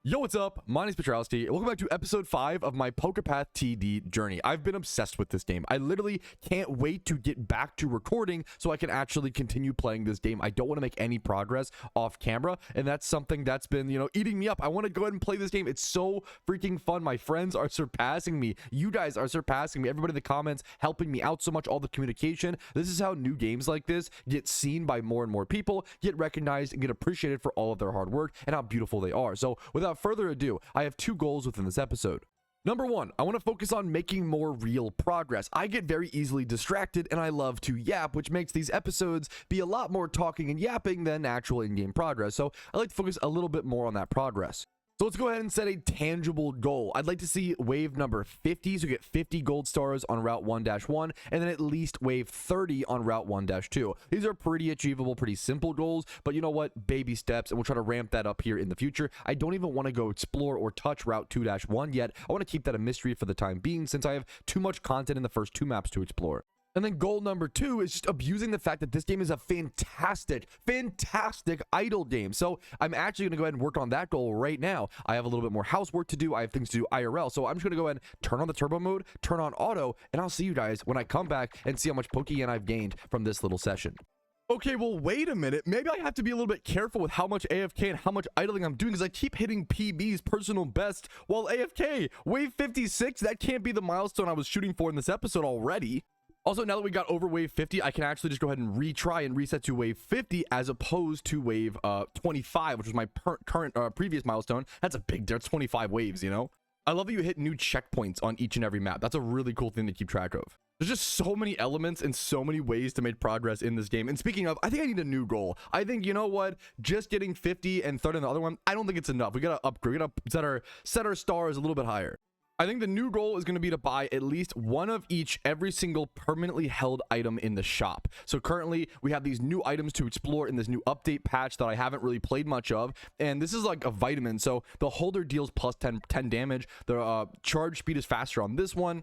Yo, what's up? My name is Patrouski. Welcome back to episode 5 of my PokePath TD journey. I've been obsessed with this game. I literally can't wait to get back to recording so I can actually continue playing this game. I don't want to make any progress off camera, and that's something that's been, eating me up. I want to go ahead and play this game. It's so freaking fun. My friends are surpassing me. You guys are surpassing me. Everybody in the comments helping me out so much, all the communication. This is how new games like this get seen by more and more people, get recognized, and get appreciated for all of their hard work and how beautiful they are. So without further ado, I have 2 goals within this episode. Number 1, I want to focus on making more real progress. I get very easily distracted and I love to yap, which makes these episodes be a lot more talking and yapping than actual in-game progress. So I like to focus a little bit more on that progress. So let's go ahead and set a tangible goal. I'd like to see wave number 50, so get 50 gold stars on Route 1-1, and then at least wave 30 on Route 1-2. These are pretty achievable, pretty simple goals, but you know what? Baby steps, and we'll try to ramp that up here in the future. I don't even want to go explore or touch Route 2-1 yet. I want to keep that a mystery for the time being, since I have too much content in the first 2 maps to explore. And then goal number 2 is just abusing the fact that this game is a fantastic idle game. So I'm actually going to go ahead and work on that goal right now. I have a little bit more housework to do. I have things to do IRL. So I'm just going to go ahead and turn on the turbo mode, turn on auto, and I'll see you guys when I come back and see how much Pokeyen I've gained from this little session. Okay, well, wait a minute. Maybe I have to be a little bit careful with how much AFK and how much idling I'm doing, because I keep hitting PB's personal best while AFK. Wave 56, that can't be the milestone I was shooting for in this episode already. Also, now that we got over wave 50, I can actually just go ahead and retry and reset to wave 50 as opposed to wave 25, which was my previous milestone. That's a big, there's 25 waves, I love that you hit new checkpoints on each and every map. That's a really cool thing to keep track of. There's just so many elements and so many ways to make progress in this game. And speaking of, I think I need a new goal. I think, you know what? Just getting 50 and 30 on the other one, I don't think it's enough. We gotta upgrade. We gotta set our stars a little bit higher. I think the new goal is going to be to buy at least one of each every single permanently held item in the shop. So currently we have these new items to explore in this new update patch that I haven't really played much of. And this is like a vitamin. So the holder deals plus 10 damage. The charge speed is faster on this one.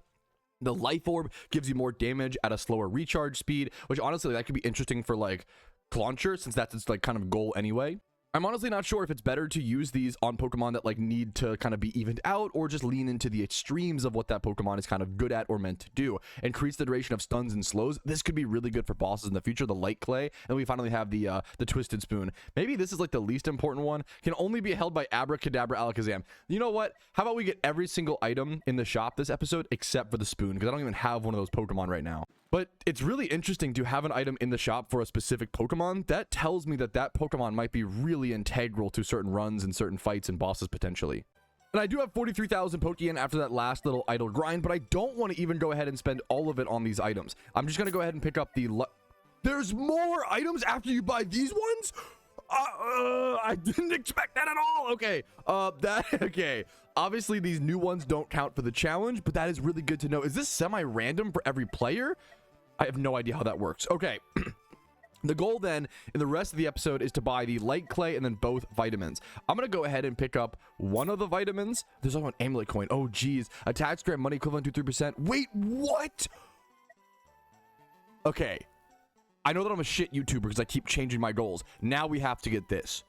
The life orb gives you more damage at a slower recharge speed, which honestly that could be interesting for like Clauncher, since that's its like kind of goal anyway. I'm honestly not sure if it's better to use these on Pokemon that like need to kind of be evened out, or just lean into the extremes of what that Pokemon is kind of good at or meant to do. Increase the duration of stuns and slows. This could be really good for bosses in the future. The Light Clay, and we finally have the Twisted Spoon. Maybe this is like the least important one. Can only be held by Abracadabra Alakazam. You know what? How about we get every single item in the shop this episode except for the spoon, because I don't even have one of those Pokemon right now. But it's really interesting to have an item in the shop for a specific Pokemon. That tells me that that Pokemon might be really integral to certain runs and certain fights and bosses potentially. And I do have 43,000 Pokeyen after that last little idle grind, but I don't want to even go ahead and spend all of it on these items. I'm just going to go ahead and pick up the... There's more items after you buy these ones? I didn't expect that at all. Okay, okay. Obviously, these new ones don't count for the challenge, but that is really good to know. Is this semi-random for every player? I have no idea how that works. Okay. The goal then in the rest of the episode is to buy the Light Clay and then both vitamins. I'm going to go ahead and pick up one of the vitamins. There's also an amulet coin. Oh, geez. Attached grant money equivalent to 3%. Wait, what? Okay. I know that I'm a shit YouTuber because I keep changing my goals. Now we have to get this.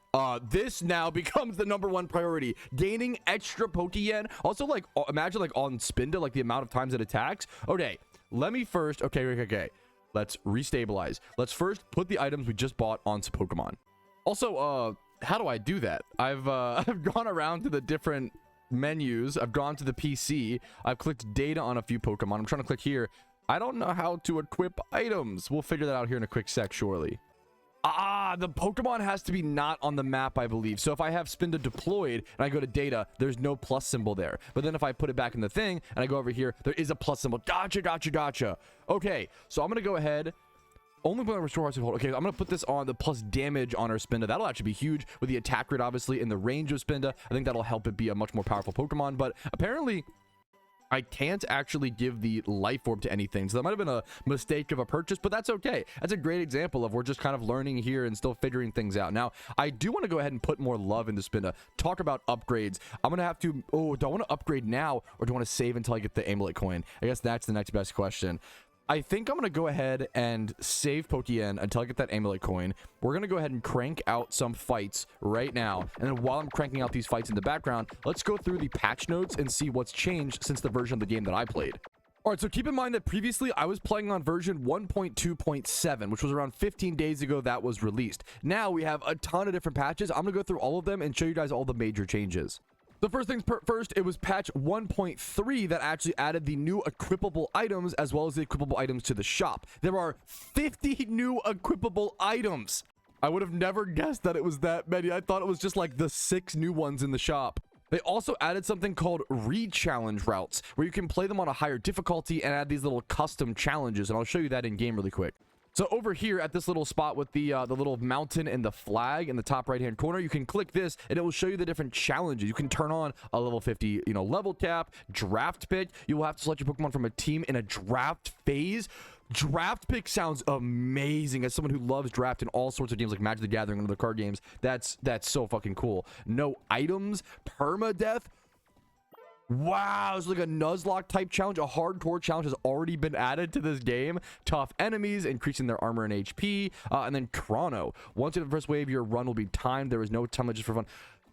This now becomes the #1 priority. Gaining extra Pokeyen. Also, like, imagine like on Spinda, like the amount of times it attacks. Okay, let me first... Okay. Let's restabilize. Let's first put the items we just bought onto Pokemon. Also, how do I do that? I've gone around to the different menus. I've gone to the PC. I've clicked data on a few Pokemon. I'm trying to click here. I don't know how to equip items. We'll figure that out here in a quick sec, surely. The Pokemon has to be not on the map, I believe. So if I have Spinda deployed and I go to data, there's no plus symbol there. But then if I put it back in the thing and I go over here, there is a plus symbol. Gotcha. Okay, so I'm going to go ahead. Only put on restore hearts and hold. Okay, I'm going to put this on the plus damage on our Spinda. That'll actually be huge with the attack rate, obviously, in the range of Spinda. I think that'll help it be a much more powerful Pokemon. But apparently... I can't actually give the life orb to anything, so that might have been a mistake of a purchase, but that's okay. That's a great example of we're just kind of learning here and still figuring things out. Now, I do want to go ahead and put more love into Spinda. Talk about upgrades. I'm gonna have to... Oh, do I want to upgrade now, or do I want to save until I get the amulet coin? I guess that's the next best question. I think I'm going to go ahead and save Pokeyen until I get that amulet coin. We're going to go ahead and crank out some fights right now. And then while I'm cranking out these fights in the background, let's go through the patch notes and see what's changed since the version of the game that I played. All right, so keep in mind that previously I was playing on version 1.2.7, which was around 15 days ago that was released. Now we have a ton of different patches. I'm going to go through all of them and show you guys all the major changes. The first things first, it was patch 1.3 that actually added the new equipable items as well as the equipable items to the shop. There are 50 new equipable items. I would have never guessed that it was that many. I thought it was just like the 6 new ones in the shop. They also added something called re-challenge routes, where you can play them on a higher difficulty and add these little custom challenges, and I'll show you that in game really quick. So over here at this little spot with the little mountain and the flag in the top right hand corner, you can click this and it will show you the different challenges. You can turn on a level 50 level cap, draft pick. You will have to select your Pokemon from a team in a draft phase. Draft pick sounds amazing. As someone who loves draft in all sorts of games like Magic the Gathering and other card games, that's so fucking cool. No items, permadeath. Wow, it's like a Nuzlocke type challenge. A hardcore challenge has already been added to this game. Tough enemies, increasing their armor and HP. And then Chrono. Once you have the first wave, your run will be timed. There is no time limit, just for fun.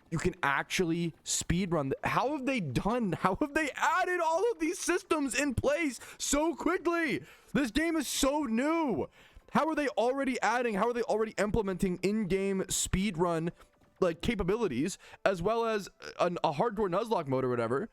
You can actually speed run. How have they added all of these systems in place so quickly? This game is so new. How are they already implementing in-game speed run like capabilities as well as a hardcore Nuzlocke mode or whatever?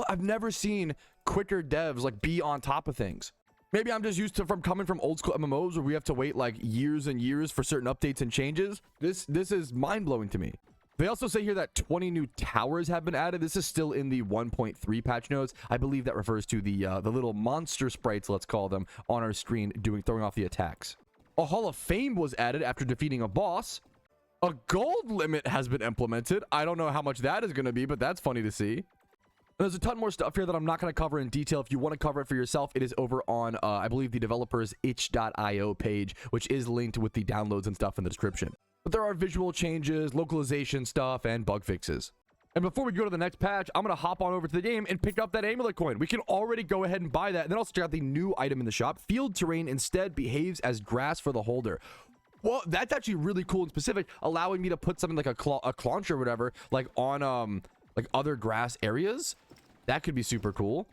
I've never seen quicker devs like be on top of things. Maybe I'm just used to coming from old school MMOs where we have to wait like years and years for certain updates and changes. This is mind-blowing to me. They also say here that 20 new towers have been added. This is still in the 1.3 patch notes. I believe that refers to the little monster sprites, let's call them, on our screen throwing off the attacks. A Hall of Fame was added after defeating a boss. A gold limit has been implemented. I don't know how much that is going to be, but that's funny to see. There's a ton more stuff here that I'm not going to cover in detail. If you want to cover it for yourself, it is over on, I believe, the developer's itch.io page, which is linked with the downloads and stuff in the description. But there are visual changes, localization stuff, and bug fixes. And before we go to the next patch, I'm going to hop on over to the game and pick up that amulet coin. We can already go ahead and buy that. And then I'll check out the new item in the shop. Field terrain instead behaves as grass for the holder. Well, that's actually really cool and specific, allowing me to put something like a clauncher or whatever, like on like other grass areas. That could be super cool.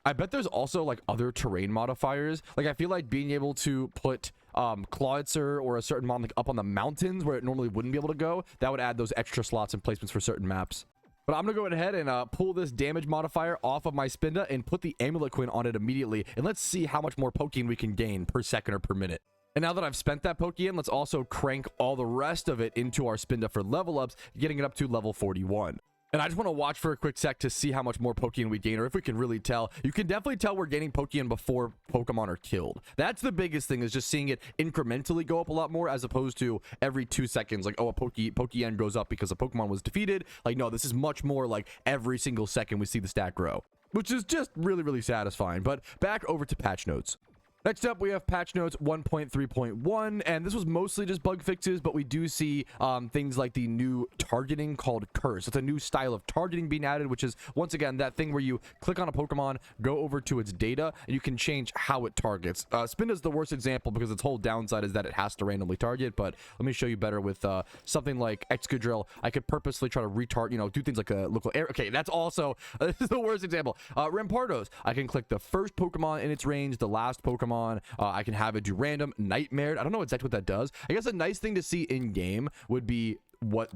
I bet there's also like other terrain modifiers. Like I feel like being able to put Clawitzer or a certain mon like up on the mountains where it normally wouldn't be able to go, that would add those extra slots and placements for certain maps. But I'm gonna go ahead and pull this damage modifier off of my Spinda and put the amulet coin on it immediately, and let's see how much more Pokeyen we can gain per second or per minute. And now that I've spent that Pokeyen, let's also crank all the rest of it into our Spinda for level ups, getting it up to level 41. And I just want to watch for a quick sec to see how much more Pokeyen we gain, or if we can really tell. You can definitely tell we're gaining Pokeyen before Pokemon are killed. That's the biggest thing, is just seeing it incrementally go up a lot more, as opposed to every 2 seconds, like, oh, a Pokeyen goes up because a Pokemon was defeated. Like, no, this is much more like every single second we see the stat grow, which is just really, really satisfying. But back over to patch notes. Next up, we have patch notes 1.3.1, and this was mostly just bug fixes, but we do see things like the new targeting called Curse. It's a new style of targeting being added, which is, once again, that thing where you click on a Pokemon, go over to its data, and you can change how it targets. Spin is the worst example because its whole downside is that it has to randomly target, but let me show you better with something like Excadrill. I could purposely try to retard, do things like a local air. Okay, that's also, this is the worst example. Rampardos, I can click the first Pokemon in its range, the last Pokemon. I can have it do random nightmare. I don't know exactly what that does. I guess a nice thing to see in game would be what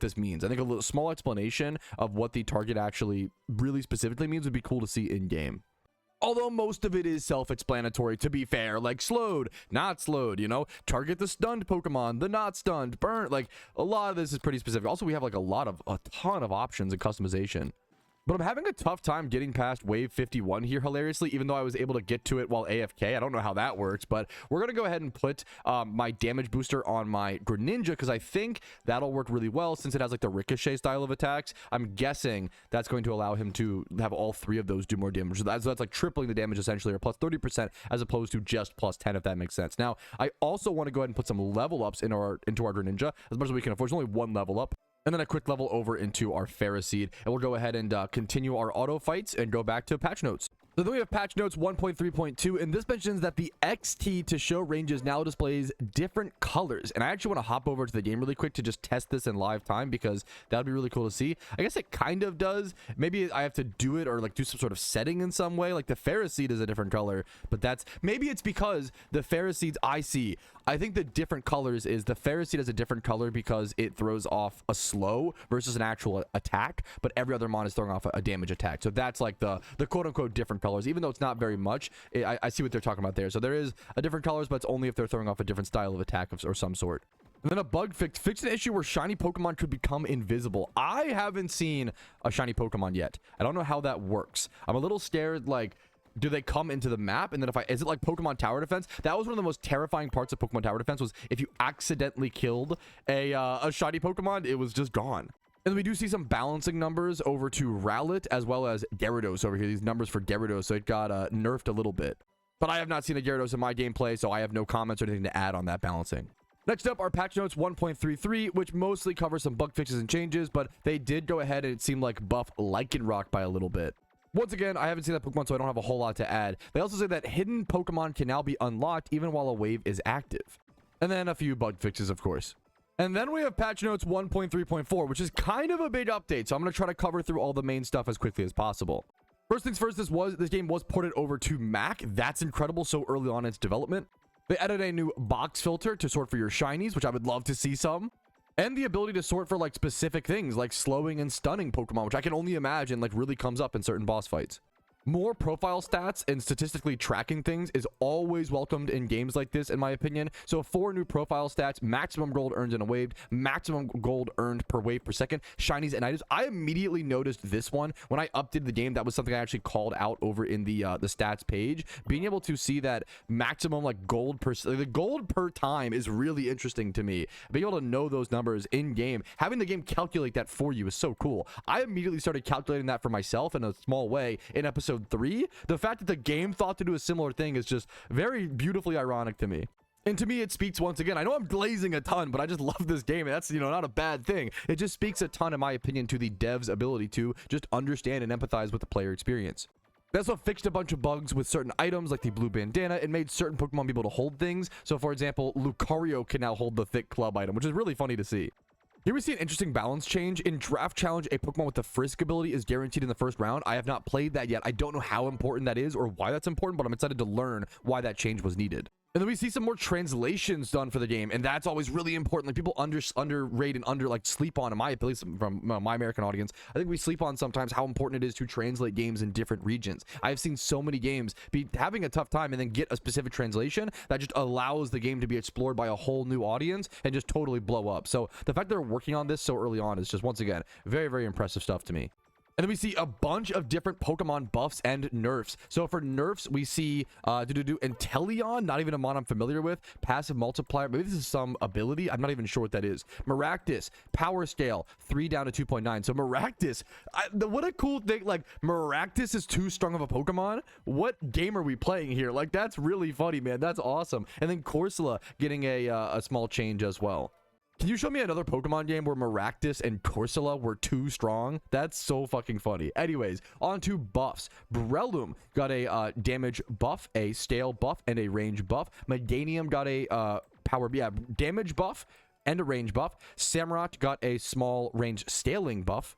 this means. I think a little small explanation of what the target actually really specifically means would be cool to see in game. Although most of it is self-explanatory, to be fair, like slowed, not slowed, target the stunned Pokemon, the not stunned, burnt. Like, a lot of this is pretty specific. Also, we have like a ton of options and customization. But I'm having a tough time getting past wave 51 here, hilariously, even though I was able to get to it while AFK. I don't know how that works, but we're going to go ahead and put my damage booster on my Greninja, because I think that'll work really well since it has like the ricochet style of attacks. I'm guessing that's going to allow him to have all 3 of those do more damage. So that's like tripling the damage essentially, or plus 30%, as opposed to just plus 10, if that makes sense. Now, I also want to go ahead and put some level ups into our Greninja as much as we can afford. There's only 1 level up. And then a quick level over into our Ferroseed, and we'll go ahead and continue our auto fights and go back to patch notes. So then we have patch notes 1.3.2, and this mentions that the XT to show ranges now displays different colors. And I actually want to hop over to the game really quick to just test this in live time, because that would be really cool to see. I guess it kind of does. Maybe I have to do it or like do some sort of setting in some way. Like the Ferroseed is a different color, but maybe it's because the Ferroseeds I think the different colors is the Ferroseed has a different color because it throws off a slow versus an actual attack, but every other mon is throwing off a damage attack. So that's like the quote-unquote different colors, even though it's not very much. I see what they're talking about there. So there is a different colors, but it's only if they're throwing off a different style of attack or some sort. And then a bug fixed an issue where shiny Pokemon could become invisible. I haven't seen a shiny Pokemon yet. I don't know how that works. I'm a little scared, like, do they come into the map? And then is it like Pokemon Tower Defense? That was one of the most terrifying parts of Pokemon Tower Defense, was if you accidentally killed a shiny Pokemon, it was just gone. And then we do see some balancing numbers over to Rowlet as well as Gyarados over here. These numbers for Gyarados, so it got nerfed a little bit. But I have not seen a Gyarados in my gameplay, so I have no comments or anything to add on that balancing. Next up are patch notes 1.33, which mostly covers some bug fixes and changes, but they did go ahead and it seemed like buff Lycanroc by a little bit. Once again, I haven't seen that Pokemon, so I don't have a whole lot to add. They also say that hidden Pokemon can now be unlocked even while a wave is active. And then a few bug fixes, of course. And then we have patch notes 1.3.4, which is kind of a big update, so I'm going to try to cover through all the main stuff as quickly as possible. First things first, this game was ported over to Mac. That's incredible, so early on in its development. They added a new box filter to sort for your shinies, which I would love to see some. And the ability to sort for like specific things like slowing and stunning Pokemon, which I can only imagine like really comes up in certain boss fights. More profile stats and statistically tracking things is always welcomed in games like this, in my opinion. So 4 new profile stats: maximum gold earned in a wave, maximum gold earned per wave per second, shinies and items. I immediately noticed this one when I updated the game. That was something I actually called out over in the stats page. Being able to see that maximum like gold per, like, the gold per time is really interesting to me. Being able to know those numbers in game, having the game calculate that for you is so cool. I immediately started calculating that for myself in a small way in episode 3. The fact that the game thought to do a similar thing is just very beautifully ironic to me. And to me, it speaks once again. I know I'm glazing a ton, but I just love this game. And that's, not a bad thing. It just speaks a ton, in my opinion, to the devs' ability to just understand and empathize with the player experience. They also fixed a bunch of bugs with certain items like the blue bandana. It made certain Pokemon be able to hold things. So, for example, Lucario can now hold the thick club item, which is really funny to see. Here we see an interesting balance change. In Draft Challenge, a Pokemon with the Frisk ability is guaranteed in the first round. I have not played that yet. I don't know how important that is or why that's important, but I'm excited to learn why that change was needed. And then we see some more translations done for the game, and that's always really important. Like, people underrate and sleep on, in my opinion, from my American audience, I think we sleep on sometimes how important it is to translate games in different regions. I've seen so many games be having a tough time and then get a specific translation that just allows the game to be explored by a whole new audience and just totally blow up. So the fact they're working on this so early on is just, once again, very, very impressive stuff to me. And then we see a bunch of different Pokemon buffs and nerfs. So for nerfs, we see Inteleon, not even a mon I'm familiar with. Passive multiplier, maybe this is some ability. I'm not even sure what that is. Maractus, power scale, 3 down to 2.9. So Maractus, what a cool thing. Like, Maractus is too strong of a Pokemon. What game are we playing here? Like, that's really funny, man. That's awesome. And then Corsola getting a small change as well. Can you show me another Pokemon game where Maractus and Corsola were too strong? That's so fucking funny. Anyways, on to buffs. Breloom got a damage buff, a stale buff, and a range buff. Meganium got a damage buff and a range buff. Samurott got a small range scaling buff.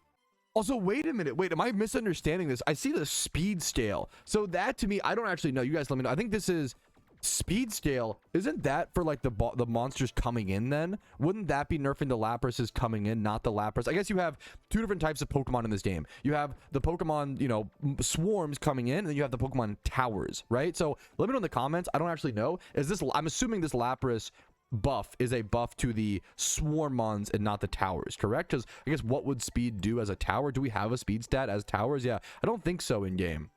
Also, wait a minute. Wait, am I misunderstanding this? I see the speed scale. So that, to me, I don't actually know. You guys let me know. I think this is speed scale. Isn't that for like the monsters coming in then? Wouldn't that be nerfing the Laprases coming in, not the Lapras? I guess you have 2 different types of Pokemon in this game. You have the Pokemon, swarms coming in, and then you have the Pokemon towers, right? So let me know in the comments. I don't actually know. I'm assuming this Lapras buff is a buff to the swarmons and not the towers, correct? Because I guess what would speed do as a tower? Do we have a speed stat as towers? Yeah, I don't think so in game.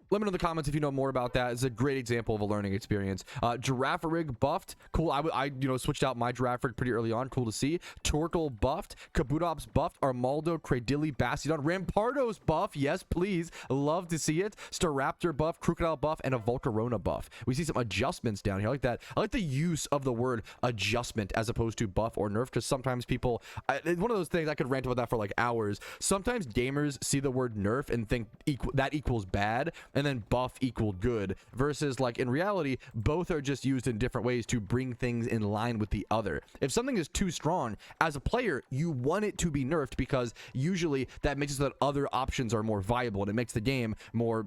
Let me know in the comments if you know more about that. It's a great example of a learning experience. Girafarig buffed. Cool. I switched out my Girafarig pretty early on. Cool to see. Torkoal buffed. Kabutops buffed. Armaldo, Cradilly, Bastiodon. Rampardos buff. Yes, please. Love to see it. Staraptor buff. Crocodile buff. And a Volcarona buff. We see some adjustments down here. I like that. I like the use of the word adjustment as opposed to buff or nerf, because sometimes people... it's one of those things, I could rant about that for like hours. Sometimes gamers see the word nerf and think that equals bad. and then buff equal good, versus like in reality both are just used in different ways to bring things in line with the other. If something is too strong, as a player you want it to be nerfed, because usually that makes it so that other options are more viable, and it makes the game more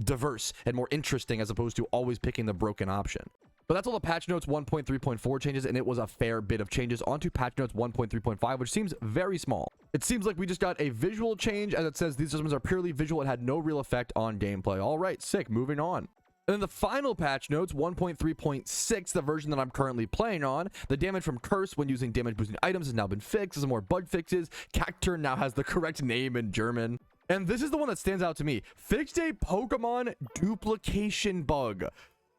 diverse and more interesting, as opposed to always picking the broken option. But that's all the patch notes 1.3.4 changes, and it was a fair bit of changes. Onto patch notes 1.3.5, which seems very small. It seems like we just got a visual change, as it says these adjustments are purely visual and had no real effect on gameplay. All right, sick, moving on. And then the final patch notes 1.3.6, the version that I'm currently playing on, the damage from curse when using damage boosting items has now been fixed. There's some more bug fixes. Cacturn now has the correct name in German. And this is the one that stands out to me. Fixed a Pokemon duplication bug.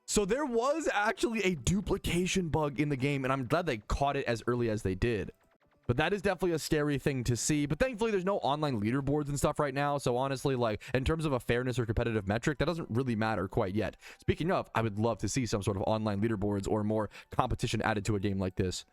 So there was actually a duplication bug in the game, and I'm glad they caught it as early as they did. But that is definitely a scary thing to see. But thankfully, there's no online leaderboards and stuff right now. So honestly, like in terms of a fairness or competitive metric, that doesn't really matter quite yet. Speaking of, I would love to see some sort of online leaderboards or more competition added to a game like this.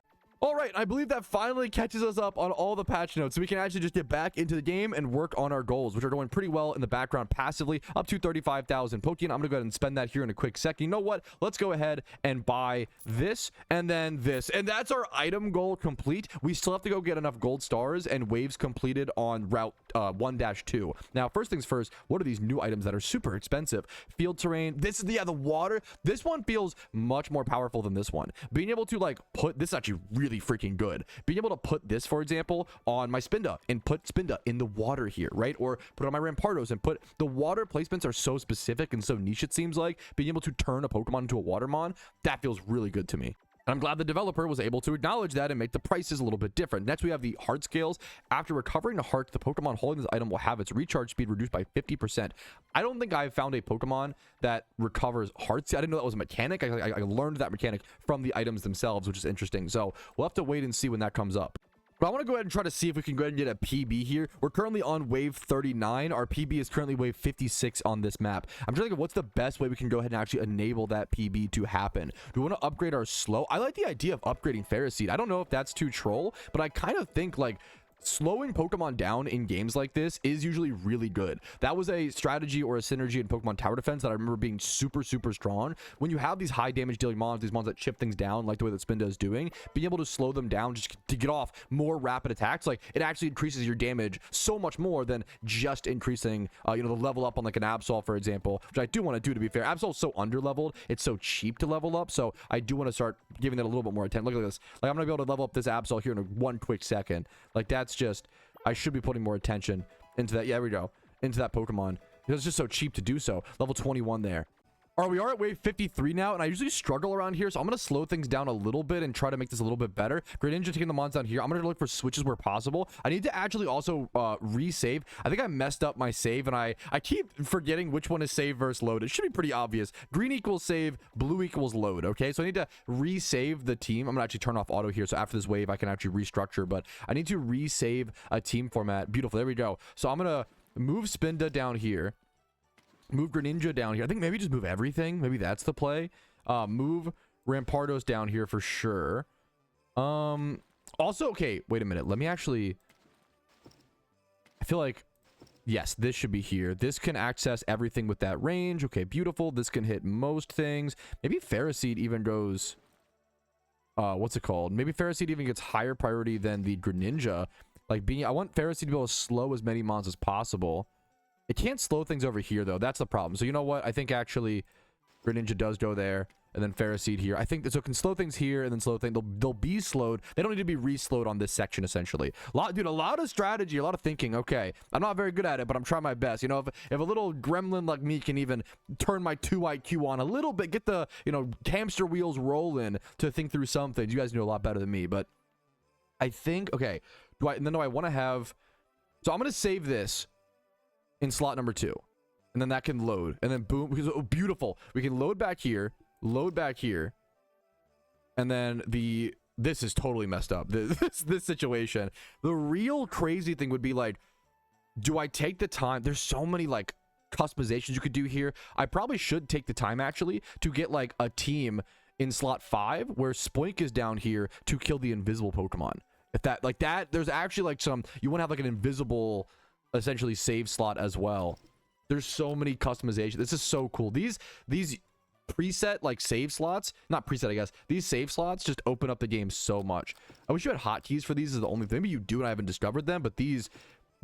All right, I believe that finally catches us up on all the patch notes, so we can actually just get back into the game and work on our goals, which are going pretty well in the background passively, up to 35,000 Pokeyen. I'm gonna go ahead and spend that here in a quick second. You know what? Let's go ahead and buy this and then this, and that's our item goal complete. We still have to go get enough gold stars and waves completed on route 1-2. Now, first things first, what are these new items that are super expensive? Field terrain. This is the water. This one feels much more powerful than this one. Being able to like put this is actually really freaking good. Being able to put this, for example, on my Spinda and put Spinda in the water here, right? Or put on my Rampardos and put the water placements are so specific and so niche, it seems like. Being able to turn a Pokemon into a Watermon, that feels really good to me. And I'm glad the developer was able to acknowledge that and make the prices a little bit different. Next, we have the heart scales. After recovering a heart, the Pokemon holding this item will have its recharge speed reduced by 50%. I don't think I've found a Pokemon that recovers hearts. I didn't know that was a mechanic. I learned that mechanic from the items themselves, which is interesting. So we'll have to wait and see when that comes up. But I want to go ahead and try to see if we can go ahead and get a PB here. We're currently on wave 39. Our PB is currently wave 56 on this map. I'm trying to think of what's the best way we can go ahead and actually enable that PB to happen. Do we want to upgrade our slow? I like the idea of upgrading Ferroseed. I don't know if that's too troll, but I kind of think like slowing Pokemon down in games like this is usually really good. That was a strategy or a synergy in Pokemon Tower Defense that I remember being super strong. When you have these high damage dealing mons, these mons that chip things down like the way that Spinda is doing, being able to slow them down just to get off more rapid attacks, like it actually increases your damage so much more than just increasing the level up on like an Absol, for example, which I do want to do, to be fair. Absol's so under leveled, it's so cheap to level up, so I do want to start giving that a little bit more attention. Look at this. Like I'm gonna be able to level up this Absol here in one quick second. Like that's just, I should be putting more attention into that. Yeah, there we go. Into that Pokemon. It's just so cheap to do so. Level 21 there. All right, we are at wave 53 now, and I usually struggle around here, so I'm going to slow things down a little bit and try to make this a little bit better. Greninja taking the mons down here. I'm going to look for switches where possible. I need to actually also resave. I think I messed up my save, and I keep forgetting which one is save versus load. It should be pretty obvious. Green equals save, blue equals load, okay? So I need to resave the team. I'm going to actually turn off auto here, so after this wave, I can actually restructure, but I need to resave a team format. Beautiful, there we go. So I'm going to move Spinda down here. Move Greninja down here. I think maybe just move everything. Maybe that's the play. Move Rampardos down here for sure. Also, okay, wait a minute. Let me actually... I feel like... Yes, this should be here. This can access everything with that range. Okay, beautiful. This can hit most things. Maybe Ferroseed even goes... what's it called? Maybe Ferroseed even gets higher priority than the Greninja. Like, I want Ferroseed to be able to slow as many mons as possible. It can't slow things over here, though. That's the problem. So, you know what? I think, actually, Greninja does go there. And then Ferroseed here. I think so it can slow things here and then slow things. They'll be slowed. They don't need to be re-slowed on this section, essentially. Dude, a lot of strategy, a lot of thinking. Okay, I'm not very good at it, but I'm trying my best. You know, if a little gremlin like me can even turn my 2 IQ on a little bit, get the, hamster wheels rolling to think through some things. You guys know a lot better than me, but I think, okay. Do I want to have... So, I'm going to save this in slot number 2, and then that can load, and then boom, because beautiful, we can load back here, and then this is totally messed up, this situation. The real crazy thing would be like, do I take the time? There's so many like customizations you could do here. I probably should take the time actually to get like a team in slot 5 where Spoink is down here to kill the invisible Pokemon. If that, like that, there's actually like some, you want to have like an invisible essentially save slot as well. There's so many customization. This is so cool. These preset like save slots, not preset, I guess. These save slots just open up the game so much. I wish you had hotkeys for these. Is the only thing. Maybe you do and I haven't discovered them, but these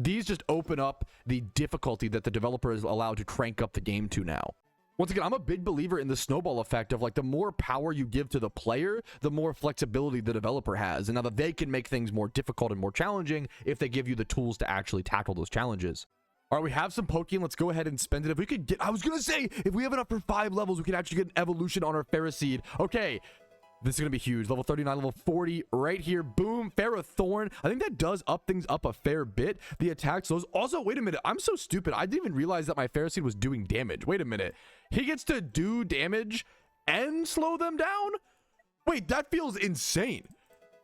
just open up the difficulty that the developer is allowed to crank up the game to now. Once again, I'm a big believer in the snowball effect of like the more power you give to the player, the more flexibility the developer has. And now that they can make things more difficult and more challenging if they give you the tools to actually tackle those challenges. All right, we have some Pokeyen. Let's go ahead and spend it. If we could get, I was going to say, if we have enough for 5 levels, we can actually get an evolution on our Ferroseed. Okay. This is going to be huge. Level 39, level 40 right here. Boom. Ferrothorn. I think that does up things up a fair bit. The attack slows. Also, wait a minute. I'm so stupid. I didn't even realize that my Ferroseed was doing damage. Wait a minute. He gets to do damage and slow them down? Wait, that feels insane.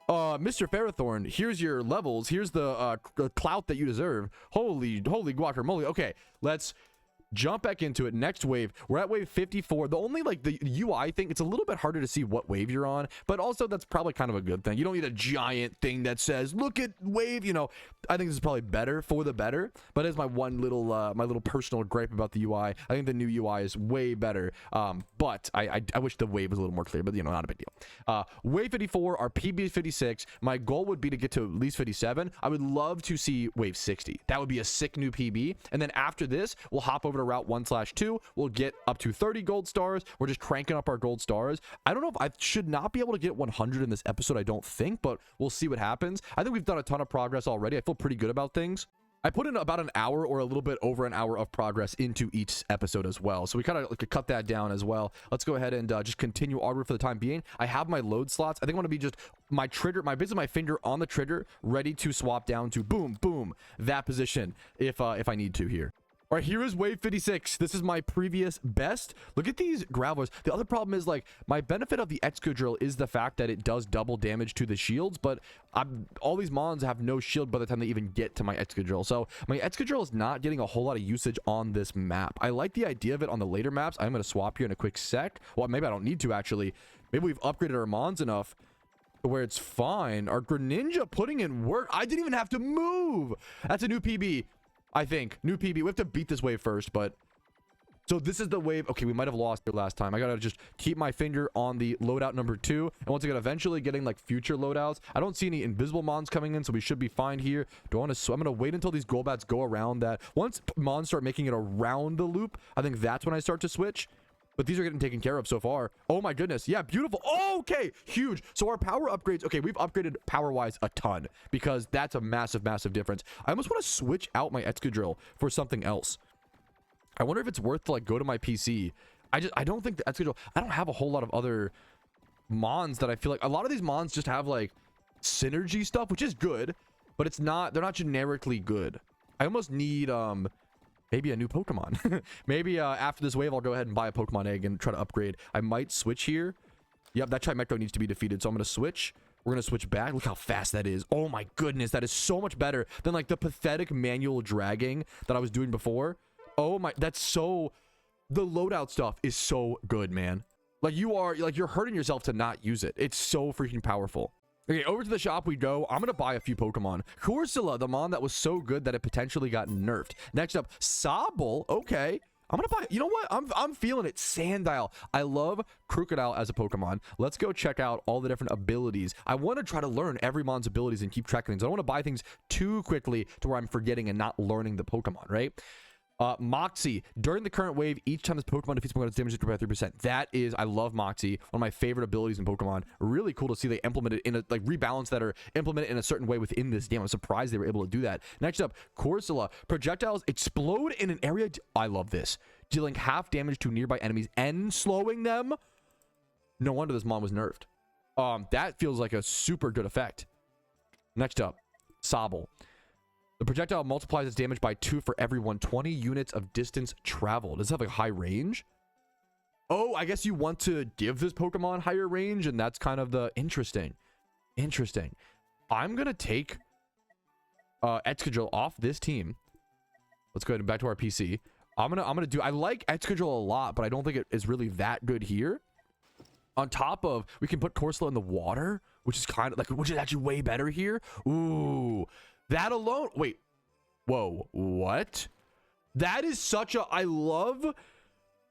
Mr. Ferrothorn, here's your levels. Here's the clout that you deserve. Holy guacamole. Okay, let's jump back into it. Next wave, we're at wave 54. The only like the UI thing, it's a little bit harder to see what wave you're on, but also that's probably kind of a good thing. You don't need a giant thing that says look at wave, you know. I think this is probably better for the better, but as my one little my little personal gripe about the UI, I think the new UI is way better. But I wish the wave was a little more clear, but you know, not a big deal. Wave 54, our PB is 56. My goal would be to get to at least 57. I would love to see wave 60. That would be a sick new PB. And then after this, we'll hop over to route 1/2. We'll get up to 30 gold stars. We're just cranking up our gold stars. I don't know if I should not be able to get 100 in this episode, I don't think, but we'll see what happens. I think we've done a ton of progress already. I feel pretty good about things. I put in about an hour or a little bit over an hour of progress into each episode as well. So we kind of cut that down as well. Let's go ahead and just continue Augur for the time being. I have my load slots. I think I want to be just my trigger, basically my finger on the trigger, ready to swap down to boom, boom, that position if I need to here. All right, here is wave 56. This is my previous best. Look at these Gravelers. The other problem is, like, my benefit of the Excadrill is the fact that it does double damage to the shields, but all these mons have no shield by the time they even get to my Excadrill. So my Excadrill is not getting a whole lot of usage on this map. I like the idea of it on the later maps. I'm going to swap here in a quick sec. Well, maybe I don't need to, actually. Maybe we've upgraded our mons enough to where it's fine. Our Greninja putting in work. I didn't even have to move. That's a new PB. I think. New PB. We have to beat this wave first, but... So this is the wave. Okay, we might have lost it last time. I gotta just keep my finger on the loadout number 2. And once again, eventually getting, like, future loadouts. I don't see any invisible mons coming in, so we should be fine here. Do I want to... I'm gonna wait until these Golbats go around that. Once mons start making it around the loop, I think that's when I start to switch. But these are getting taken care of so far. Oh my goodness. Yeah, beautiful. Oh, okay, huge. So our power upgrades. Okay, we've upgraded power-wise a ton because that's a massive, massive difference. I almost want to switch out my Excadrill for something else. I wonder if it's worth to, like, go to my PC. I don't think the Excadrill... I don't have a whole lot of other mons that I feel like... A lot of these mons just have, like, synergy stuff, which is good, but it's not... They're not generically good. I almost need... maybe a new Pokemon. Maybe after this wave, I'll go ahead and buy a Pokemon egg and try to upgrade. I might switch here. Yep, that Chimecho needs to be defeated, so I'm going to switch. We're going to switch back. Look how fast that is. Oh my goodness, that is so much better than, like, the pathetic manual dragging that I was doing before. Oh my, that's so... The loadout stuff is so good, man. Like, you're hurting yourself to not use it. It's so freaking powerful. Okay, over to the shop we go. I'm gonna buy a few Pokemon. Corsola, the mon that was so good that it potentially got nerfed. Next up, Sobble. Okay, I'm gonna buy. You know what? I'm feeling it. Sandile. I love Crocodile as a Pokemon. Let's go check out all the different abilities. I want to try to learn every mon's abilities and keep track of things. I don't want to buy things too quickly to where I'm forgetting and not learning the Pokemon. Right? Moxie. During the current wave, each time this Pokemon defeats Pokemon, its damage is by 3%. That is, I love Moxie. One of my favorite abilities in Pokemon. Really cool to see they implement it in a, like, rebalance that or implement it in a certain way within this game. I'm surprised they were able to do that. Next up, Corsola. Projectiles explode in an area. I love this. Dealing half damage to nearby enemies and slowing them. No wonder this mon was nerfed. That feels like a super good effect. Next up, Sobble. The projectile multiplies its damage by 2 for every 120 units of distance traveled. Does it have, like, high range? Oh, I guess you want to give this Pokemon higher range, and that's kind of the... Interesting. Interesting. I'm going to take Excadrill off this team. Let's go ahead and back to our PC. I'm gonna do... I like Excadrill a lot, but I don't think it is really that good here. On top of... We can put Corsola in the water, which is kind of... like, which is actually way better here. Ooh... That alone... Wait. Whoa. What? That is such a, I love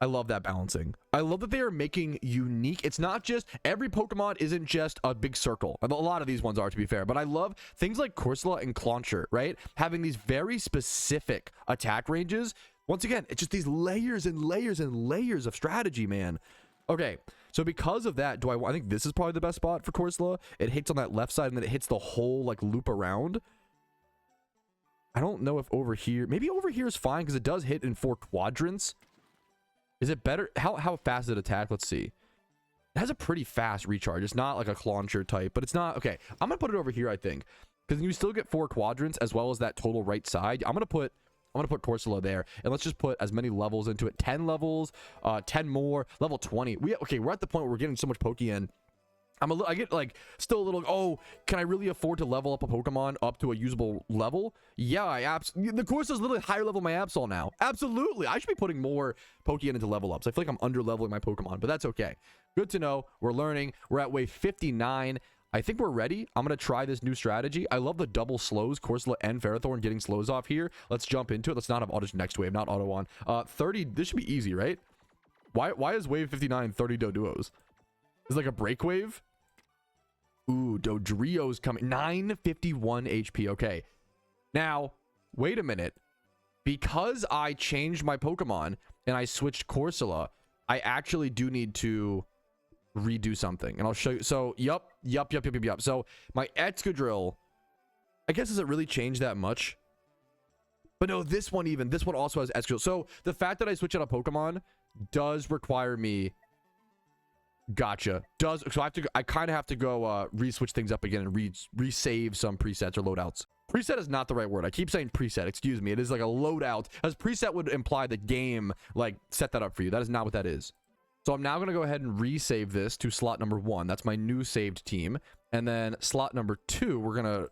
that balancing. I love that they are making unique. It's not just, every Pokemon isn't just a big circle. A lot of these ones are, to be fair, but I love things like Corsola and Clauncher, right? Having these very specific attack ranges. Once again, it's just these layers and layers and layers of strategy, man. Okay, so because of that, I think this is probably the best spot for Corsola. It hits on that left side and then it hits the whole like loop around. I don't know if over here, maybe over here is fine because it does hit in 4 quadrants. Is it better? How fast does it attack? Let's see. It has a pretty fast recharge. It's not like a Clauncher type, but it's not. Okay, I'm going to put it over here, I think, because you still get 4 quadrants as well as that total right side. I'm going to put Corsola there, and let's just put as many levels into it. 10 levels, 10 more, level 20. Okay, we're at the point where we're getting so much Pokeyen. I get like still a little, oh, can I really afford to level up a Pokemon up to a usable level? Yeah, the course is literally higher level my Absol now. Absolutely. I should be putting more Pokeyen into level ups. I feel like I'm under leveling my Pokemon, but that's okay. Good to know. We're learning. We're at wave 59. I think we're ready. I'm going to try this new strategy. I love the double slows, Corsola and Ferrothorn getting slows off here. Let's jump into it. Let's not have auto next wave, not auto on. 30, this should be easy, right? Why is wave 59 30 Doduos? Is it like a break wave? Ooh, Dodrio's coming. 951 HP. Okay. Now, wait a minute. Because I changed my Pokemon and I switched Corsola, I actually do need to redo something. And I'll show you. So, yup. So, my Excadrill, I guess, doesn't really change that much. But no, this one also has Excadrill. So, the fact that I switch out a Pokemon does require me... Gotcha. So I kind of have to go re-switch things up again and resave some presets or loadouts. Preset is not the right word. I keep saying preset. Excuse me. It is like a loadout, as preset would imply the game like set that up for you. That is not what that is. So I'm now going to go ahead and resave this to slot number 1. That's my new saved team. And then slot number 2, we're gonna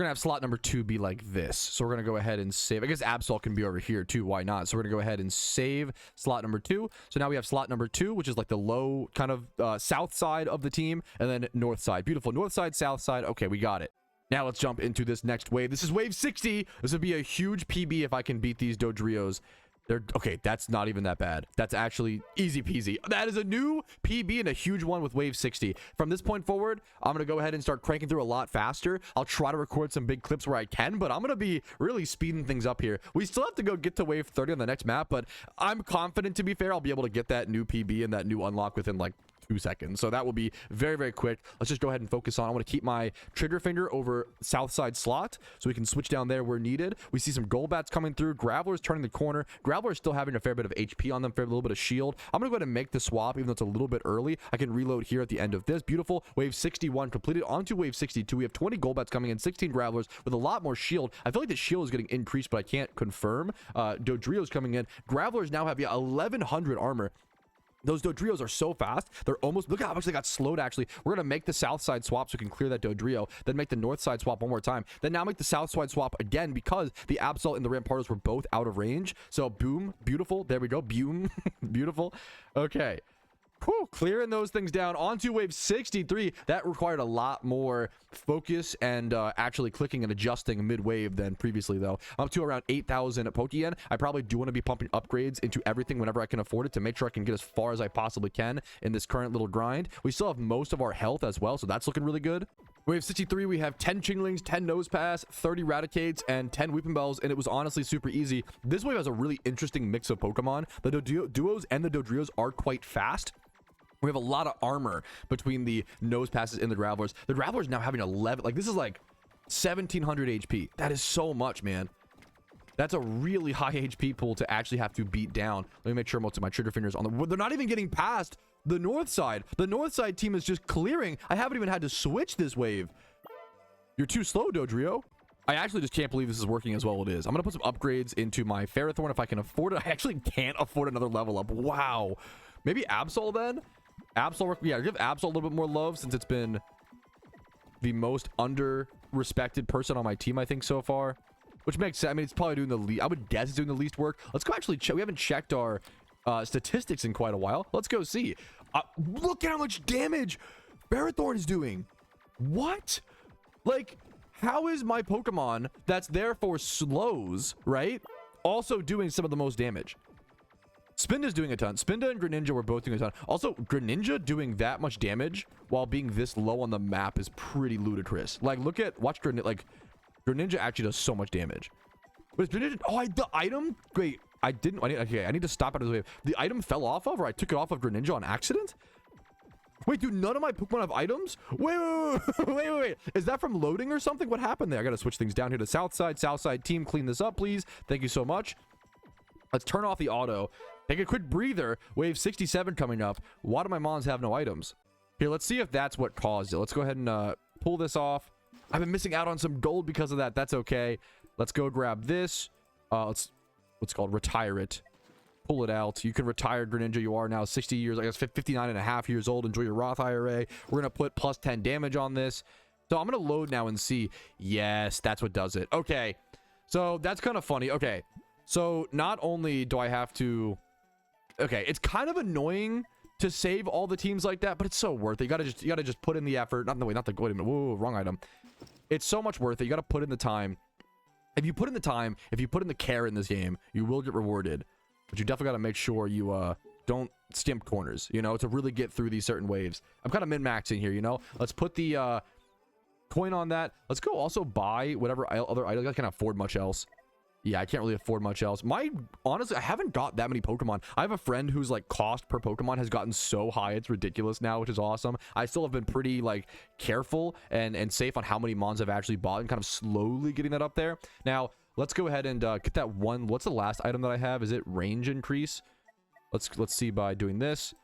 have slot number 2 be like this. So we're gonna go ahead and save. I guess Absol can be over here too. Why not? So we're gonna go ahead and save slot number 2. So now we have slot number 2, which is like the low kind of south side of the team, and then north side. Beautiful. North side, south side. Okay, we got it. Now let's jump into this next wave. This is wave 60. This would be a huge PB if I can beat these Dodrios. Okay, that's not even that bad. That's actually easy peasy. That is a new PB and a huge one with wave 60. From this point forward, I'm going to go ahead and start cranking through a lot faster. I'll try to record some big clips where I can, but I'm going to be really speeding things up here. We still have to go get to wave 30 on the next map, but I'm confident, to be fair, I'll be able to get that new PB and that new unlock within like 2 seconds. So that will be very, very quick. Let's just go ahead and focus on. I want to keep my trigger finger over south side slot so we can switch down there where needed. We see some Golbats coming through. Graveler's turning the corner. Graveler's still having a fair bit of HP on them, a little bit of shield. I'm going to go ahead and make the swap, even though it's a little bit early. I can reload here at the end of this. Beautiful. Wave 61 completed. Onto wave 62. We have 20 Golbats coming in, 16 Gravelers with a lot more shield. I feel like the shield is getting increased, but I can't confirm. Dodrio's coming in. Gravelers now have 1100 armor. Those Dodrios are so fast. They're almost, look at how much they got slowed, actually. We're going to make the south side swap so we can clear that Dodrio, then make the north side swap one more time, then now make the south side swap again because the Absol and the Rampardos were both out of range. So boom, beautiful. There we go. Boom, beautiful. Okay. Whew, clearing those things down. Onto wave 63. That required a lot more focus and actually clicking and adjusting mid-wave than previously, though. I'm up to around 8,000 Pokeyen. I probably do want to be pumping upgrades into everything whenever I can afford it to make sure I can get as far as I possibly can in this current little grind. We still have most of our health as well, so that's looking really good. Wave 63, we have 10 Chinglings, 10 Nosepass, 30 Raticates, and 10 Weepinbells, and it was honestly super easy. This wave has a really interesting mix of Pokemon. The Duos and the Dodrios are quite fast. We have a lot of armor between the Nosepasses and the Gravelers. The Gravelers now having 11, like this is like 1700 HP. That is so much, man. That's a really high HP pool to actually have to beat down. Let me make sure most of my trigger fingers on the, they're not even getting past the north side. The north side team is just clearing. I haven't even had to switch this wave. You're too slow, Dodrio. I actually just can't believe this is working as well as it is. I'm going to put some upgrades into my Ferrothorn if I can afford it. I actually can't afford another level up. Wow. Maybe Absol then? Absol, yeah, give Absol a little bit more love since it's been the most under-respected person on my team, I think, so far. Which makes sense. I mean, it's probably doing the least, I would guess it's doing the least work. Let's go actually check. We haven't checked our statistics in quite a while. Let's go see. Look at how much damage Ferrothorn is doing. What? Like, how is my Pokemon that's there for slows, right? also doing some of the most damage. Spinda's doing a ton. Spinda and Greninja were both doing a ton. Also, Greninja doing that much damage while being this low on the map is pretty ludicrous. Like, watch Greninja. Like, Greninja actually does so much damage. But Greninja, the item? Wait, I need to stop out of the wave. The item fell off of, or I took it off of Greninja on accident? Wait, dude, none of my Pokemon have items? Wait. Is that from loading or something? What happened there? I gotta switch things down here to South Side team, clean this up, please. Thank you so much. Let's turn off the auto. Take a quick breather. Wave 67 coming up. Why do my mons have no items? Here, let's see if that's what caused it. Let's go ahead and pull this off. I've been missing out on some gold because of that. That's okay. Let's go grab this. Let's retire it. Pull it out. You can retire Greninja. You are now 60 years, I guess 59 and a half years old. Enjoy your Roth IRA. We're gonna put plus 10 damage on this. So I'm gonna load now and see. Yes, that's what does it. Okay, so that's kind of funny. Okay, so not only do I have to, okay, it's kind of annoying to save all the teams like that, but it's so worth it. You gotta just put in the effort. Not the wait a minute. Whoa, wrong item. It's so much worth it. You gotta put in the time. If you put in the time, if you put in the care in this game, you will get rewarded. But you definitely got to make sure you don't skimp corners, you know, to really get through these certain waves. I'm kind of min-maxing here, you know. Let's put the coin on that. Let's go also buy whatever other item. I can't afford much else. Yeah, I can't really afford much else. Honestly, I haven't got that many Pokemon. I have a friend whose like cost per Pokemon has gotten so high, it's ridiculous now, which is awesome. I still have been pretty like careful and safe on how many mons I've actually bought and kind of slowly getting that up there. Now, let's go ahead and get that one. What's the last item that I have? Is it range increase? Let's see by doing this.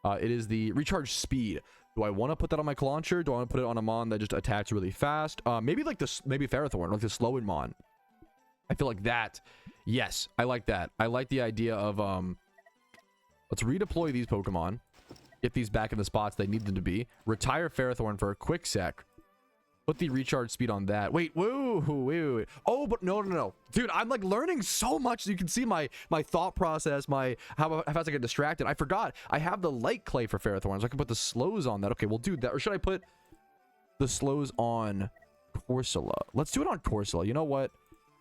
It is the recharge speed. Do I want to put that on my launcher? Do I want to put it on a mon that just attacks really fast? Maybe like this, maybe Ferrothorn, like the slowing mon. I feel like that. Yes, I like that. I like the idea of let's redeploy these Pokemon, get these back in the spots they need them to be, retire Ferrothorn for a quick sec, put the recharge speed on that. Wait. Oh, but no. Dude, I'm like learning so much. You can see my thought process, how fast I get distracted. I forgot I have the light clay for Ferrothorn, so I can put the slows on that. Okay, we'll do that. Or should I put the slows on Corsola? Let's do it on Corsola. You know what?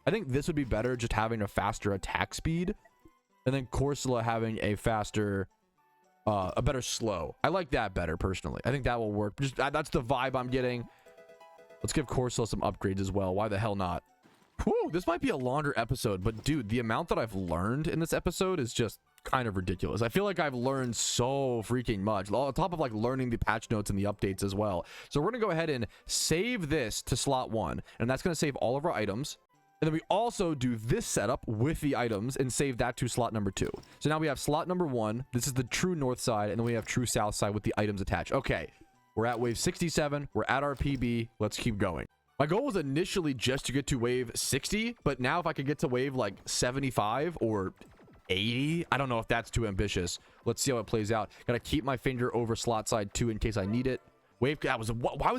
I think this would be better, just having a faster attack speed, and then Corsola having a faster, a better slow. I like that better personally. I think that will work. Just that's the vibe I'm getting. Let's give Corsola some upgrades as well. Why the hell not? Whew, this might be a longer episode, but dude, the amount that I've learned in this episode is just kind of ridiculous. I feel like I've learned so freaking much, on top of like learning the patch notes and the updates as well. So we're gonna go ahead and save this to slot 1, and that's gonna save all of our items. And then we also do this setup with the items and save that to slot number 2. So now we have slot number 1. This is the true north side, and then we have true south side with the items attached. Okay, we're at wave 67. We're at our PB. Let's keep going. My goal was initially just to get to wave 60, but now if I could get to wave like 75 or 80, I don't know if that's too ambitious. Let's see how it plays out. Gotta keep my finger over slot side 2 in case I need it. Why was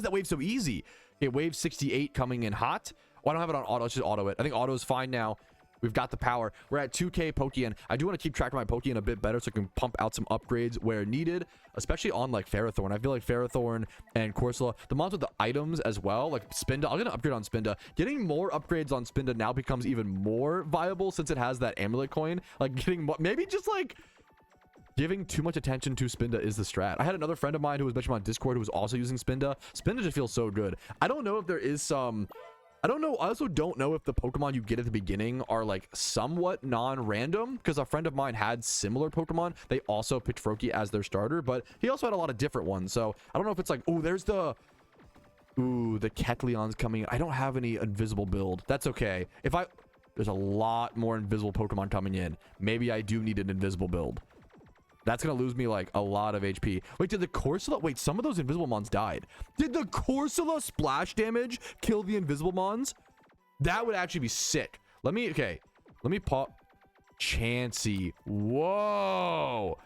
that wave so easy? Okay, wave 68 coming in hot. Oh, I don't have it on auto. Let's just auto it. I think auto is fine now. We've got the power. We're at 2k Pokeyen. I do want to keep track of my Pokeyen a bit better so I can pump out some upgrades where needed, especially on like Ferrothorn. I feel like Ferrothorn and Corsola, the mons with the items as well, like Spinda. I'm gonna upgrade on Spinda. Getting more upgrades on Spinda now becomes even more viable since it has that amulet coin. Like getting more, maybe just like giving too much attention to Spinda is the strat. I had another friend of mine who was mentioned on Discord who was also using Spinda. Spinda just feels so good. I don't know if there is some, I don't know. I also don't know if the Pokemon you get at the beginning are like somewhat non-random, because a friend of mine had similar Pokemon. They also picked Froakie as their starter, but he also had a lot of different ones. So I don't know if it's like, oh, there's the Kecleon's coming. I don't have any invisible build. That's okay. There's a lot more invisible Pokemon coming in. Maybe I do need an invisible build. That's gonna lose me like a lot of HP. Wait, did the Corsola, wait, some of those invisible mons died. Did the Corsola splash damage kill the invisible mons? That would actually be sick. Let me pop Chansey. Whoa,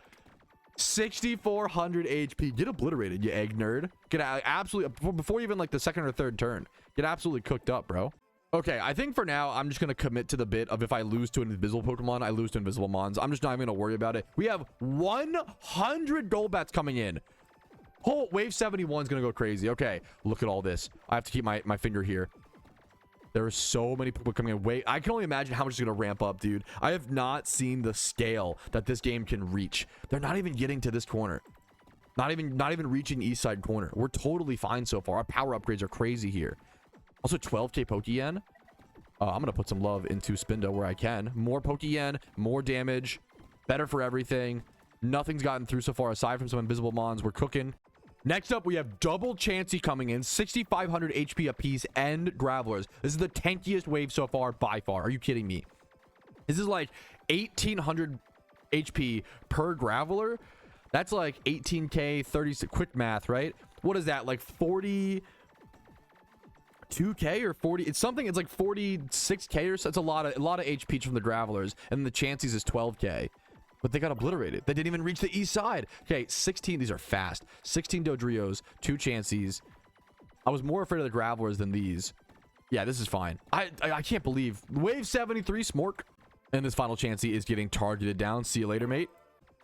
6400 HP. Get obliterated, you egg nerd. Get absolutely, before even like the second or third turn, get absolutely cooked up, bro. Okay, I think for now, I'm just going to commit to the bit of if I lose to an invisible Pokemon, I lose to invisible mons. I'm just not even going to worry about it. We have 100 Golbats coming in. Oh, wave 71 is going to go crazy. Okay, look at all this. I have to keep my finger here. There are so many people coming in. Wait, I can only imagine how much it's going to ramp up, dude. I have not seen the scale that this game can reach. They're not even getting to this corner. Not even reaching east side corner. We're totally fine so far. Our power upgrades are crazy here. Also 12k Pokeyen. I'm going to put some love into Spindo where I can. More Pokeyen, more damage, better for everything. Nothing's gotten through so far aside from some invisible mons. We're cooking. Next up, we have double Chansey coming in, 6,500 HP apiece, and Gravelers. This is the tankiest wave so far by far. Are you kidding me? This is like 1,800 HP per Graveler. That's like 18k, 30, quick math, right? What is that, like 42k or 40? It's something, it's like 46k or so. It's a lot of HP from the Gravelers, and the Chanseys is 12k. But they got obliterated. They didn't even reach the east side. Okay, 16. These are fast. 16 Dodrios, 2 Chanseys. I was more afraid of the Gravelers than these. Yeah, this is fine. I can't believe wave 73 Smork. And this final Chansey is getting targeted down. See you later, mate.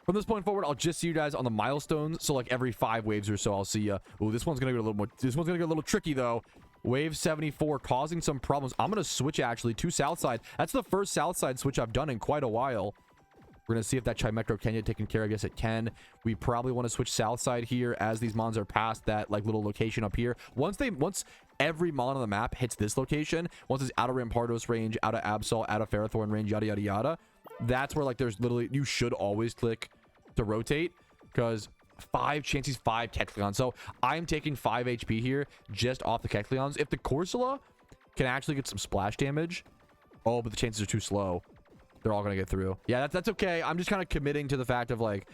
From this point forward, I'll just see you guys on the milestones. So like every 5 waves or so, I'll see you. Oh, this one's gonna get a little more. This one's gonna get a little tricky though. Wave 74 causing some problems. I'm gonna switch actually to south side. That's the first south side switch I've done in quite a while. We're going to see if that Chimetro can get taken care of. I guess it can. We probably want to switch south side here as these mons are past that like little location up here. Once every mon on the map hits this location, once it's out of Rampardos range, out of Absol, out of Ferrothorn range, yada, yada, yada, that's where like there's literally, you should always click to rotate because 5 Chanseys, 5 Kecleons. So I'm taking 5 HP here just off the Kecleons. If the Corsola can actually get some splash damage, oh, but the chances are too slow. They're all gonna get through. Yeah, that's okay. I'm just kind of committing to the fact of like,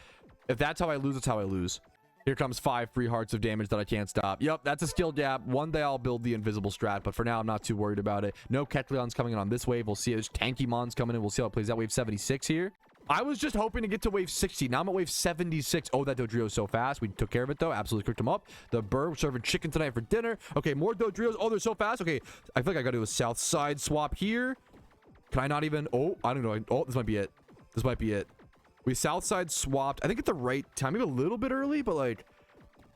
if that's how I lose, that's how I lose. Here comes 5 free hearts of damage that I can't stop. Yep, that's a skill gap. One day I'll build the invisible strat, but for now I'm not too worried about it. No Kecleons coming in on this wave. We'll see. There's tanky mons coming in. We'll see how it plays out. Wave 76 here. I was just hoping to get to wave 60. Now I'm at wave 76. Oh, that Dodrio is so fast. We took care of it though. Absolutely cooked him up. The Burr serving chicken tonight for dinner. Okay, more Dodrios. Oh, they're so fast. Okay, I feel like I gotta do a south side swap here. Can I not even? Oh, I don't know. Oh, this might be it. This might be it. We south side swapped. I think at the right time, maybe a little bit early, but like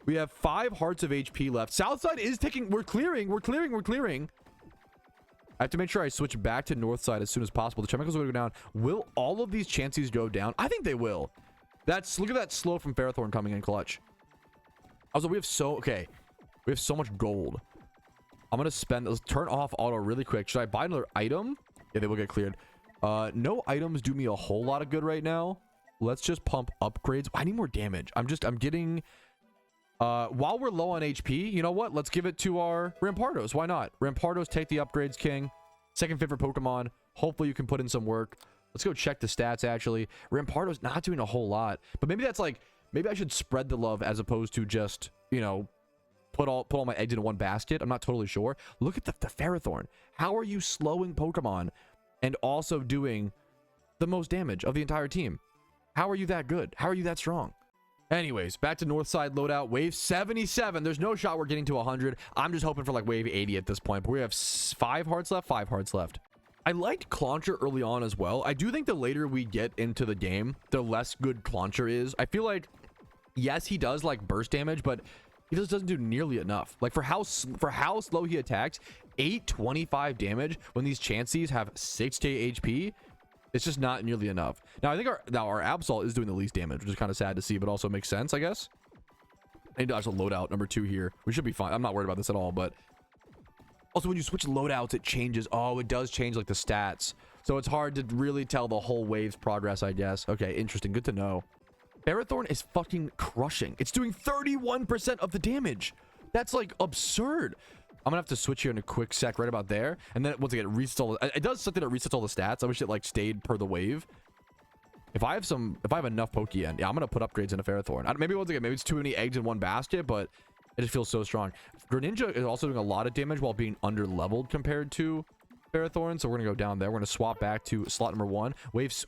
we have 5 hearts of HP left. South side is taking. We're clearing. We're clearing. We're clearing. I have to make sure I switch back to north side as soon as possible. The Chemicals will go down. Will all of these Chanseys go down? I think they will. Look at that slow from Ferrothorn coming in clutch. Also, we have so much gold. I'm gonna spend. Let's turn off auto really quick. Should I buy another item? Yeah, they will get cleared. No items do me a whole lot of good right now. Let's just pump upgrades. I need more damage. I'm getting while we're low on HP, you know what? Let's give it to our Rampardos. Why not? Rampardos, take the upgrades, king. Second favorite Pokemon. Hopefully you can put in some work. Let's go check the stats actually. Rampardos not doing a whole lot. But maybe that's like, maybe I should spread the love as opposed to just, you know, put all my eggs in one basket. I'm not totally sure. Look at the Ferrothorn. How are you slowing Pokemon and also doing the most damage of the entire team? How are you that good? How are you that strong? Anyways, back to north side loadout. Wave 77. There's no shot we're getting to 100. I'm just hoping for like wave 80 at this point. But we have 5 hearts left. 5 hearts left. I liked Clauncher early on as well. I do think the later we get into the game, the less good Clauncher is. I feel like, yes, he does like burst damage, but he just doesn't do nearly enough. Like for how slow he attacks, 825 damage when these Chanseys have 6k HP. It's just not nearly enough. Now I think our Absol is doing the least damage, which is kind of sad to see, but also makes sense, I guess. I need to actually load out number 2 here. We should be fine. I'm not worried about this at all, but also when you switch loadouts, it changes. Oh, it does change like the stats. So it's hard to really tell the whole wave's progress, I guess. Okay, interesting. Good to know. Ferrothorn is fucking crushing. It's doing 31% of the damage. That's like absurd. I'm gonna have to switch here in a quick sec right about there. And then once again, it resets all it does something that resets all the stats. I wish it like stayed per the wave. If I have enough Pokeyen, yeah, I'm gonna put upgrades into Ferrothorn. Maybe once again, maybe it's too many eggs in one basket, but it just feels so strong. Greninja is also doing a lot of damage while being under leveled compared to Ferrothorn. So we're gonna go down there. We're gonna swap back to slot number 1. Waves.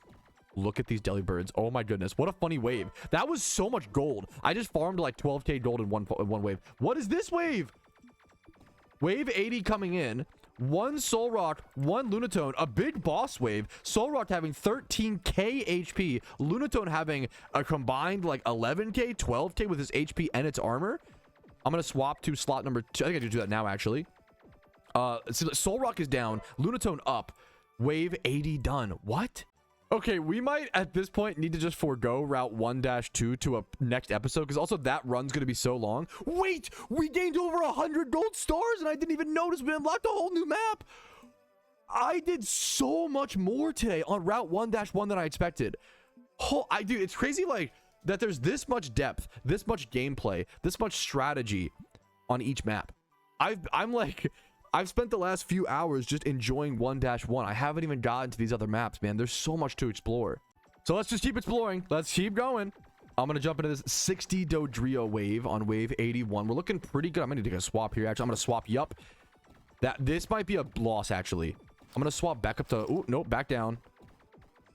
Look at these Delibirds. Oh my goodness. What a funny wave. That was so much gold. I just farmed like 12k gold in one wave. What is this wave? Wave 80 coming in. 1 Solrock, 1 Lunatone, a big boss wave. Solrock having 13k HP. Lunatone having a combined like 11k, 12k with his HP and its armor. I'm going to swap to slot number 2. I think I can do that now, actually. Soul Rock is down, Lunatone up, wave 80 done. What? Okay, we might at this point need to just forego route 1-2 to a next episode, because also that run's going to be so long. Wait, we gained over 100 gold stars and I didn't even notice we unlocked a whole new map. I did so much more today on route 1-1 than I expected. Dude, it's crazy like that there's this much depth, this much gameplay, this much strategy on each map. I've spent the last few hours just enjoying 1-1. I haven't even gotten to these other maps, man. There's so much to explore. So let's just keep exploring. Let's keep going. I'm going to jump into this 60 Dodrio wave on wave 81. We're looking pretty good. I'm going to take a swap here. Actually, I'm going to swap. Yup. This might be a loss, actually. I'm going to swap back up to... Ooh, nope, back down.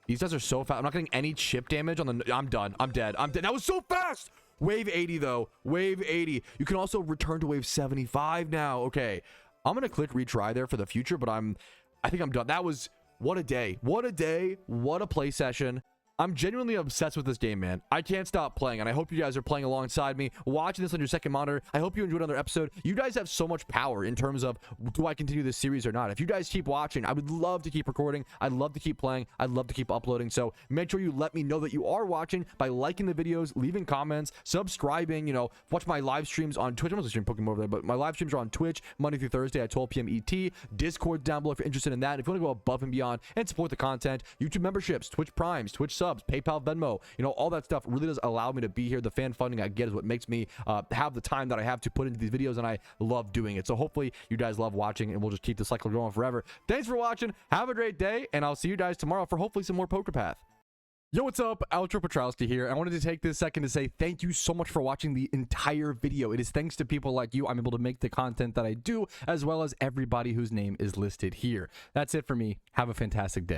These guys are so fast. I'm not getting any chip damage on the... I'm done. I'm dead. I'm dead. That was so fast! Wave 80, though. Wave 80. You can also return to wave 75 now. Okay. I'm going to click retry there for the future, but I think I'm done. That was... What a day. What a day. What a play session. I'm genuinely obsessed with this game, man. I can't stop playing, and I hope you guys are playing alongside me, watching this on your second monitor. I hope you enjoyed another episode. You guys have so much power in terms of, do I continue this series or not? If you guys keep watching, I would love to keep recording. I'd love to keep playing. I'd love to keep uploading. So make sure you let me know that you are watching by liking the videos, leaving comments, subscribing, you know, watch my live streams on Twitch. I'm not streaming PokeMMO over there, but my live streams are on Twitch Monday through Thursday at 12 p.m. ET. Discord down below if you're interested in that. If you want to go above and beyond and support the content, YouTube memberships, Twitch Primes, Twitch subs, PayPal, Venmo, you know, all that stuff really does allow me to be here. The fan funding I get is what makes me have the time that I have to put into these videos, and I love doing it. So hopefully you guys love watching, and we'll just keep the cycle going forever. Thanks for watching. Have a great day, and I'll see you guys tomorrow for hopefully some more PokePath. Yo, what's up? Outro Patrouski here. I wanted to take this second to say thank you so much for watching the entire video. It is thanks to people like you I'm able to make the content that I do, as well as everybody whose name is listed here. That's it for me. Have a fantastic day.